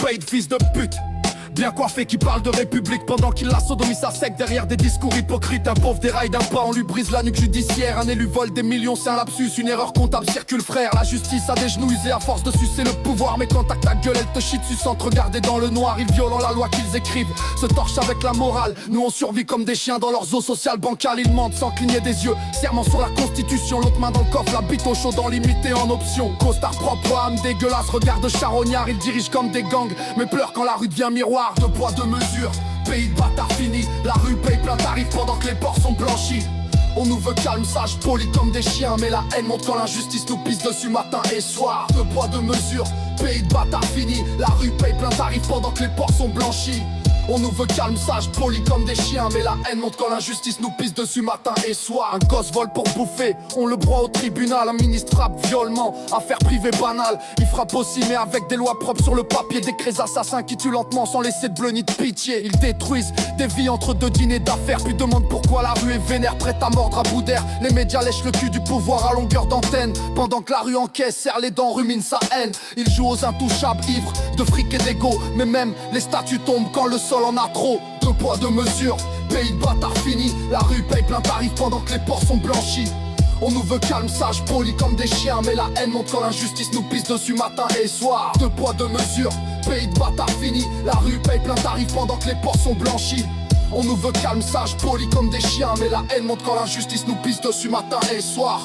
paye de fils de pute. Bien coiffé qui parle de république pendant qu'il la sodomise à sec derrière des discours hypocrites. Un pauvre déraille d'un pas, on lui brise la nuque judiciaire. Un élu vole des millions, c'est un lapsus, une erreur comptable circule frère. La justice a des genoux usés à force de sucer le pouvoir. Mais quand t'as ta gueule, elle te chie dessus sans te regarder dans le noir. Ils violent la loi qu'ils écrivent, se torchent avec la morale. Nous on survit comme des chiens dans leurs eaux sociales bancales. Ils mentent sans cligner des yeux, serment sur la constitution. L'autre main dans le coffre, la bite au chaud dans limité en option. Costard propre, âme dégueulasse, regard de charognard. Ils dirigent comme des gangs, mais pleurent quand la rue devient miroir. De poids, de mesure, pays de bâtards fini. La rue paye plein tarif pendant que les ports sont blanchis. On nous veut calme, sage, poli comme des chiens. Mais la haine monte quand l'injustice nous pisse dessus matin et soir. De poids, de mesure, pays de bâtards fini. La rue paye plein tarif pendant que les ports sont blanchis. On nous veut calme, sage, poli comme des chiens. Mais la haine monte quand l'injustice nous pisse dessus matin et soir. Un gosse vole pour bouffer, on le broie au tribunal. Un ministre frappe violemment, affaire privée banale. Il frappe aussi mais avec des lois propres sur le papier. Des crés assassins qui tuent lentement sans laisser de bleu ni de pitié. Ils détruisent des vies entre deux dîners d'affaires. Puis demandent pourquoi la rue est vénère, prête à mordre à bout d'air. Les médias lèchent le cul du pouvoir à longueur d'antenne. Pendant que la rue encaisse, serre les dents, rumine sa haine. Ils jouent aux intouchables, ivres de fric et d'ego. Mais même les statues tombent quand le sol en a trop. De poids, de mesure, pays de bâtards fini. La rue paye plein tarif pendant que les ports sont blanchis. On nous veut calme, sage, poli comme des chiens. Mais la haine monte quand l'injustice nous pisse dessus matin et soir. De poids, de mesure, pays de bâtards fini. La rue paye plein tarif pendant que les ports sont blanchis. On nous veut calme, sage, poli comme des chiens. Mais la haine monte quand l'injustice nous pisse dessus matin et soir.